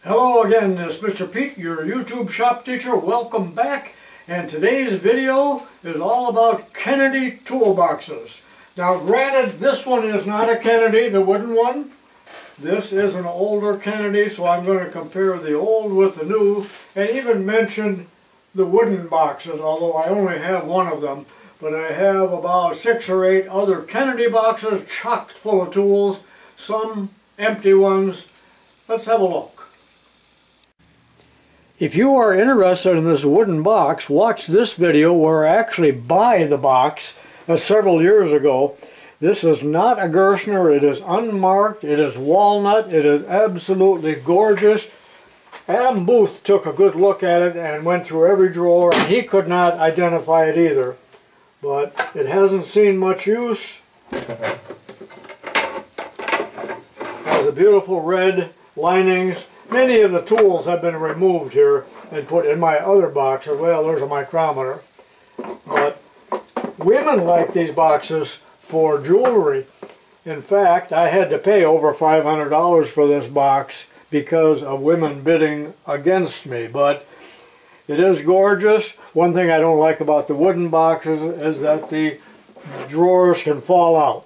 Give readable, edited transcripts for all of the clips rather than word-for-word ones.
Hello again, it's Mr. Pete, your YouTube shop teacher. Welcome back. And today's video is all about Kennedy toolboxes. Now granted, this one is not a Kennedy, the wooden one. This is an older Kennedy, so I'm going to compare the old with the new and even mention the wooden boxes, although I only have one of them. But I have about 6 or 8 other Kennedy boxes chocked full of tools, some empty ones. Let's have a look. If you are interested in this wooden box, watch this video where I actually buy the box several years ago. This is not a Gerstner, it is unmarked, it is walnut, it is absolutely gorgeous. Adam Booth took a good look at it and went through every drawer, and he could not identify it either. But it hasn't seen much use. It has a beautiful red linings. Many of the tools have been removed here and put in my other box. Well, there's a micrometer. But women like these boxes for jewelry. In fact, I had to pay over $500 for this box because of women bidding against me. But it is gorgeous. One thing I don't like about the wooden boxes is that the drawers can fall out.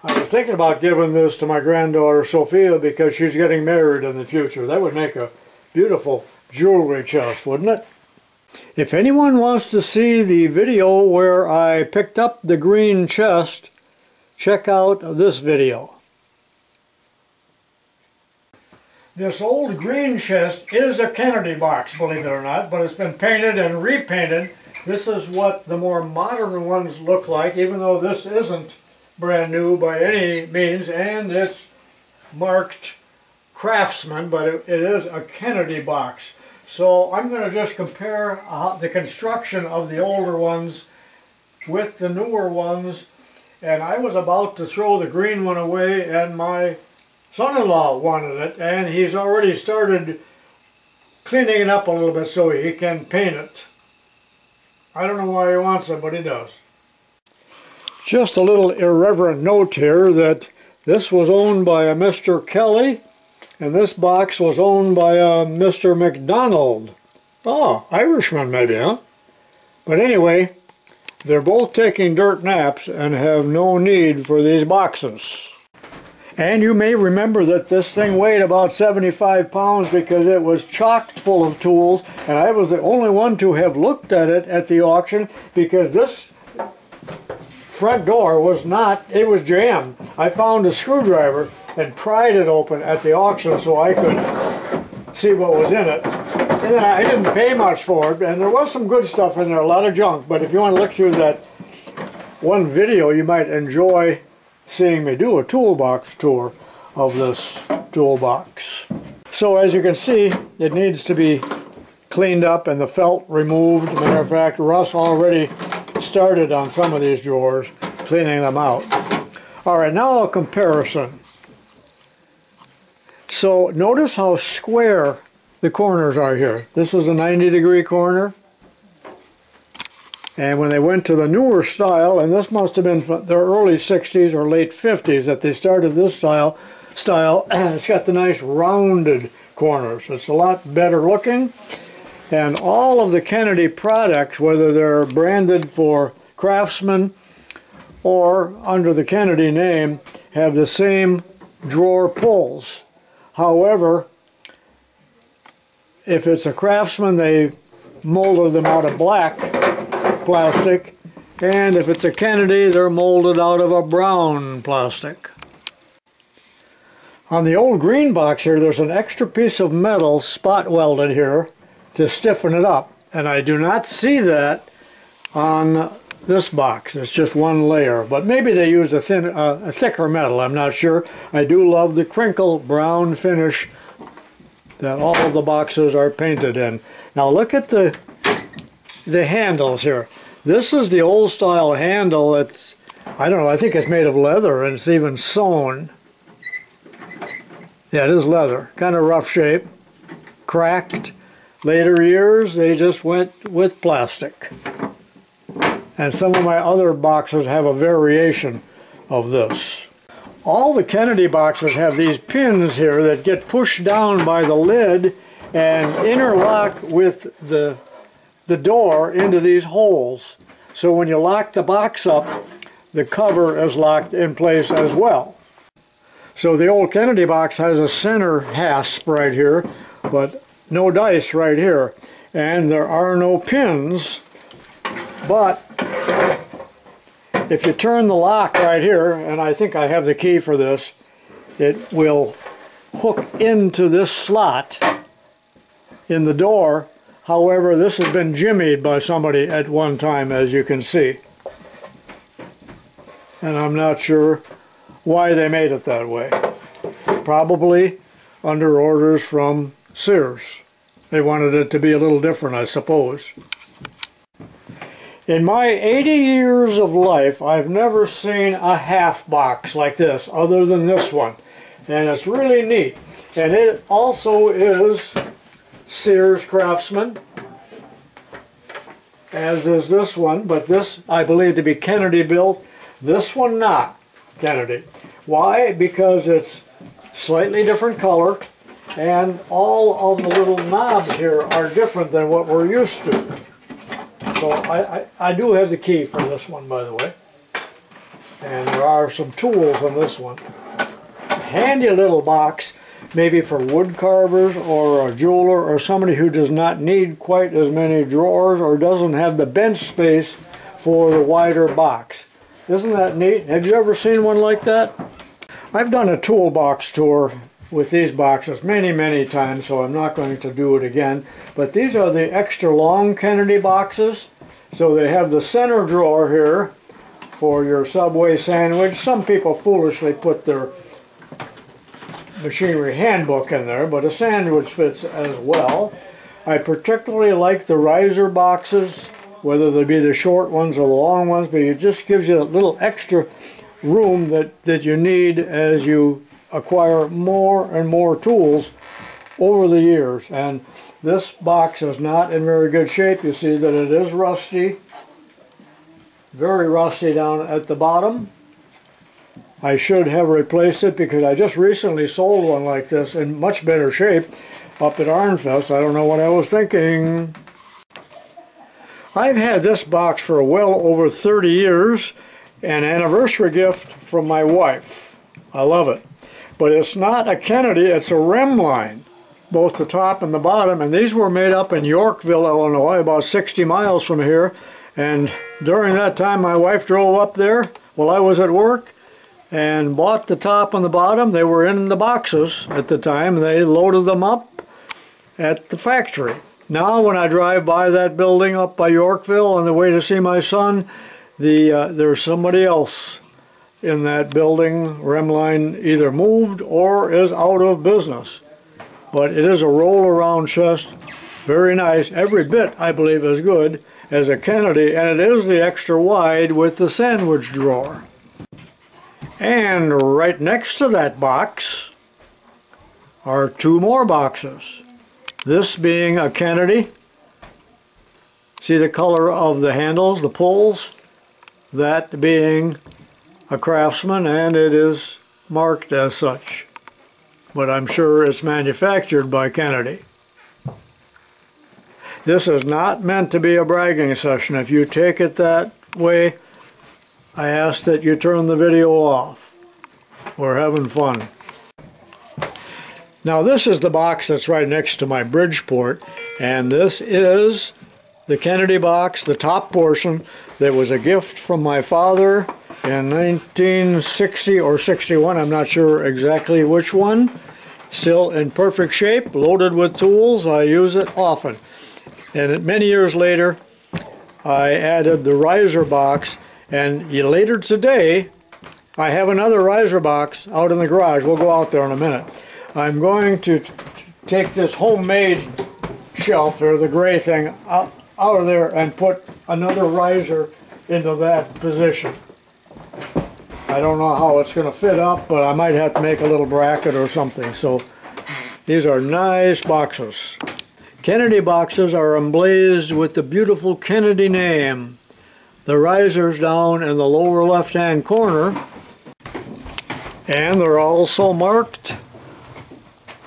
I was thinking about giving this to my granddaughter Sophia because she's getting married in the future. That would make a beautiful jewelry chest, wouldn't it? If anyone wants to see the video where I picked up the green chest, check out this video. This old green chest is a Kennedy box, believe it or not, but it's been painted and repainted. This is what the more modern ones look like, even though this isn't brand new by any means, and it's marked Craftsman, but it is a Kennedy box. So I'm going to just compare the construction of the older ones with the newer ones, and I was about to throw the green one away, and my son-in-law wanted it, and he's already started cleaning it up a little bit so he can paint it. I don't know why he wants it, but he does. Just a little irreverent note here that this was owned by a Mr. Kelly and this box was owned by a Mr. McDonald. Oh, Irishman maybe, huh? But anyway, they're both taking dirt naps and have no need for these boxes. And you may remember that this thing weighed about 75 pounds because it was chocked full of tools, and I was the only one to have looked at it at the auction because this front door was not, it was jammed. I found a screwdriver and pried it open at the auction so I could see what was in it. And then I didn't pay much for it, and there was some good stuff in there, a lot of junk, but if you want to look through that one video, you might enjoy seeing me do a toolbox tour of this toolbox. So as you can see, it needs to be cleaned up and the felt removed. Matter of fact, Russ already started on some of these drawers, cleaning them out. Alright, now a comparison. So notice how square the corners are here. This is a 90-degree corner. And when they went to the newer style, and this must have been from the early 60s or late 50s that they started this style, it's got the nice rounded corners. It's a lot better looking. And all of the Kennedy products, whether they're branded for Craftsman or under the Kennedy name, have the same drawer pulls. However, if it's a Craftsman, they molded them out of black plastic, and if it's a Kennedy, they're molded out of a brown plastic. On the old green box here, there's an extra piece of metal spot welded here to stiffen it up, and I do not see that on this box. It's just one layer, but maybe they used a thicker metal, I'm not sure. I do love the crinkle brown finish that all of the boxes are painted in. Now look at the handles here. This is the old style handle. It's, I don't know, I think it's made of leather and it's even sewn. Yeah, it is leather, kind of rough shape, cracked. Later years, they just went with plastic. And some of my other boxes have a variation of this. All the Kennedy boxes have these pins here that get pushed down by the lid and interlock with the door into these holes. So when you lock the box up, the cover is locked in place as well. So the old Kennedy box has a center hasp right here, but no dice right here. And there are no pins, but if you turn the lock right here, and I think I have the key for this, it will hook into this slot in the door. However, this has been jimmied by somebody at one time, as you can see. And I'm not sure why they made it that way. Probably under orders from Sears. They wanted it to be a little different, I suppose. In my 80 years of life, I've never seen a half box like this, other than this one. And it's really neat. And it also is Sears Craftsman, as is this one, but this I believe to be Kennedy built. This one not Kennedy. Why? Because it's slightly different color, and all of the little knobs here are different than what we're used to. So I do have the key for this one, by the way. And there are some tools on this one. A handy little box, maybe for wood carvers or a jeweler or somebody who does not need quite as many drawers or doesn't have the bench space for the wider box. Isn't that neat? Have you ever seen one like that? I've done a toolbox tour with these boxes many times, so I'm not going to do it again. But these are the extra long Kennedy boxes. So they have the center drawer here for your Subway sandwich. Some people foolishly put their machinery handbook in there, but a sandwich fits as well. I particularly like the riser boxes, whether they be the short ones or the long ones, but it just gives you a little extra room that you need as you acquire more and more tools over the years. And this box is not in very good shape. You see that it is rusty, very rusty down at the bottom. I should have replaced it because I just recently sold one like this in much better shape up at Arnfest. I don't know what I was thinking. I've had this box for well over 30 years, an anniversary gift from my wife. I love it. But it's not a Kennedy, it's a Remline, both the top and the bottom, and these were made up in Yorkville, Illinois, about 60 miles from here. And during that time my wife drove up there while I was at work and bought the top and the bottom. They were in the boxes at the time. They loaded them up at the factory. Now when I drive by that building up by Yorkville on the way to see my son, there's somebody else in that building. Remline either moved or is out of business. But it is a roll-around chest, very nice, every bit I believe as good as a Kennedy, and it is the extra wide with the sandwich drawer. And right next to that box are two more boxes. This being a Kennedy. See the color of the handles, the pulls? That being a Craftsman, and it is marked as such. But I'm sure it's manufactured by Kennedy. This is not meant to be a bragging session. If you take it that way, I ask that you turn the video off. We're having fun. Now this is the box that's right next to my Bridgeport, and this is the Kennedy box, the top portion, that was a gift from my father in 1960 or 61, I'm not sure exactly which one. Still in perfect shape, loaded with tools. I use it often. And many years later, I added the riser box, and later today, I have another riser box out in the garage. We'll go out there in a minute. I'm going to take this homemade shelf, or the gray thing, out of there and put another riser into that position. I don't know how it's going to fit up, but I might have to make a little bracket or something. So these are nice boxes. Kennedy boxes are emblazed with the beautiful Kennedy name. The risers down in the lower left-hand corner And they're also marked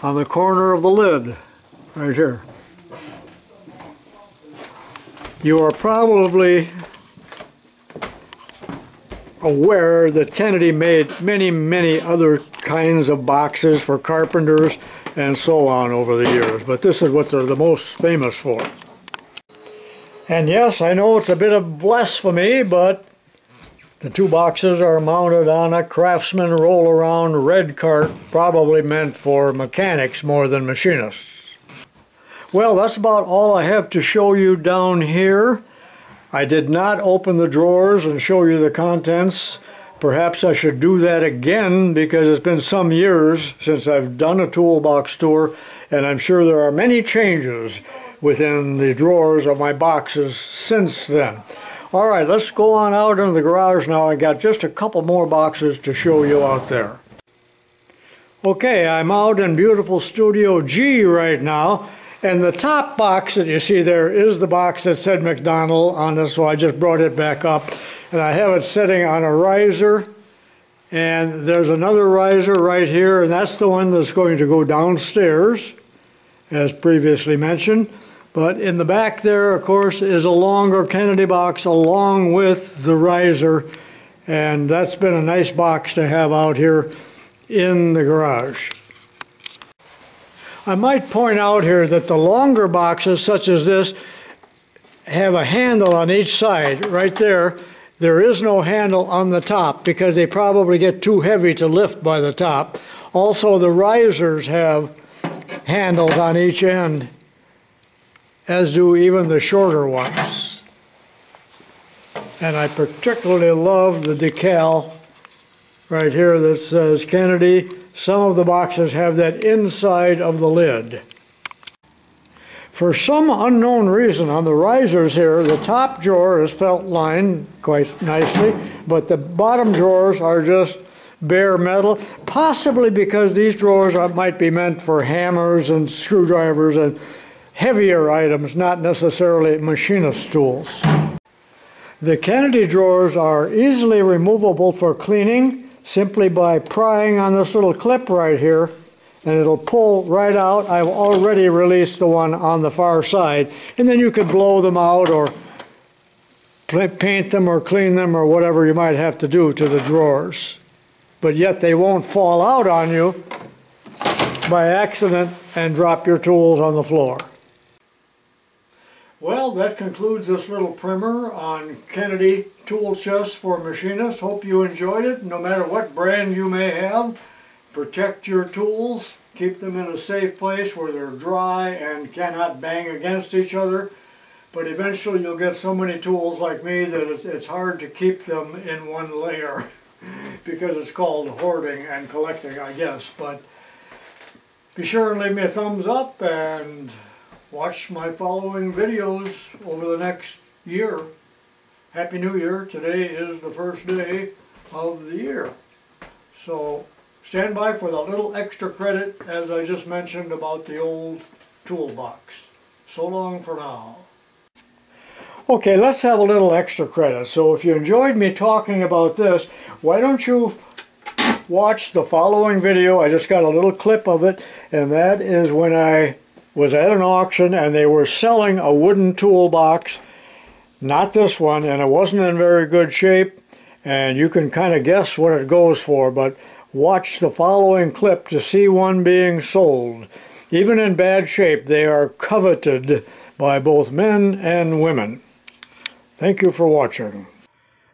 on the corner of the lid, right here. You are probably aware that Kennedy made many other kinds of boxes for carpenters and so on over the years, but this is what they're the most famous for. And yes, I know it's a bit of blasphemy, but the two boxes are mounted on a Craftsman roll-around red cart, probably meant for mechanics more than machinists. Well, that's about all I have to show you down here. I did not open the drawers and show you the contents. Perhaps I should do that again, because it's been some years since I've done a toolbox tour, and I'm sure there are many changes within the drawers of my boxes since then. All right, let's go on out into the garage now. I got just a couple more boxes to show you out there. Okay, I'm out in beautiful Studio G right now, and the top box that you see there is the box that said McDonald on it, so I just brought it back up, and I have it sitting on a riser, and there's another riser right here, and that's the one that's going to go downstairs, as previously mentioned. But in the back there, of course, is a longer Kennedy box along with the riser, and that's been a nice box to have out here in the garage. I might point out here that the longer boxes, such as this, have a handle on each side. Right there, there is no handle on the top because they probably get too heavy to lift by the top. Also, the risers have handles on each end, as do even the shorter ones. And I particularly love the decal right here that says Kennedy. Some of the boxes have that inside of the lid. For some unknown reason on the risers here, the top drawer is felt lined quite nicely, but the bottom drawers are just bare metal, possibly because these drawers might be meant for hammers and screwdrivers and heavier items, not necessarily machinist tools. The Kennedy drawers are easily removable for cleaning simply by prying on this little clip right here, and it'll pull right out. I've already released the one on the far side, and then you could blow them out or paint them or clean them or whatever you might have to do to the drawers. But yet they won't fall out on you by accident and drop your tools on the floor. Well, that concludes this little primer on Kennedy tool chests for machinists. Hope you enjoyed it. No matter what brand you may have, protect your tools. Keep them in a safe place where they're dry and cannot bang against each other. But eventually you'll get so many tools like me that it's hard to keep them in one layer because it's called hoarding and collecting, I guess. But be sure and leave me a thumbs up and watch my following videos over the next year. Happy New Year. Today is the first day of the year. So stand by for the little extra credit, as I just mentioned, about the old toolbox. So long for now. Okay, let's have a little extra credit. So if you enjoyed me talking about this, why don't you watch the following video? I just got a little clip of it, and that is when I was at an auction and they were selling a wooden toolbox, not this one, and it wasn't in very good shape, and you can kind of guess what it goes for, but watch the following clip to see one being sold. Even in bad shape, they are coveted by both men and women. Thank you for watching.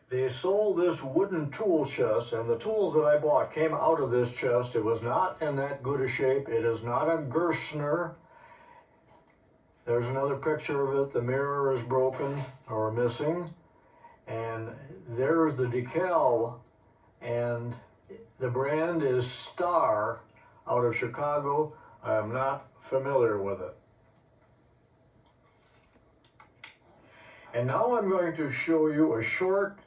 They sold this wooden tool chest, and the tools that I bought came out of this chest. It was not in that good a shape. It is not a Gerstner. There's another picture of it. The mirror is broken or missing. And there's the decal, and the brand is Star out of Chicago. I am not familiar with it. And now I'm going to show you a short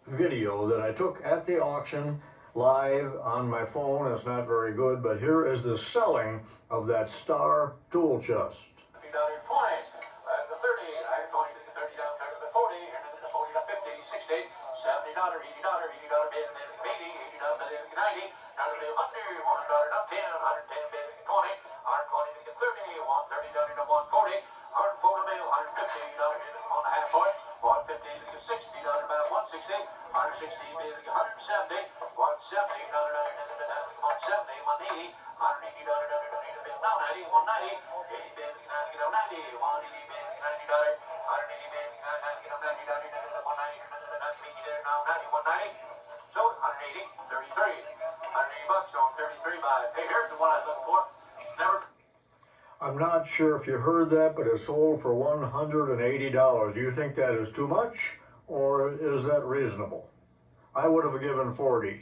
video that I took at the auction live on my phone. It's not very good, but here is the selling of that Star tool chest. $50 coins, the 30, I'm going to the $30, the 40, and then the 40 to 50, $60, $70, $80, $80, $80, $90, $90. So, 180, 33. $180 on 33 by. Hey, here's the one I was looking for. Never. I'm not sure if you heard that, but it sold for $180. Do you think that is too much, or is that reasonable? I would have given $40.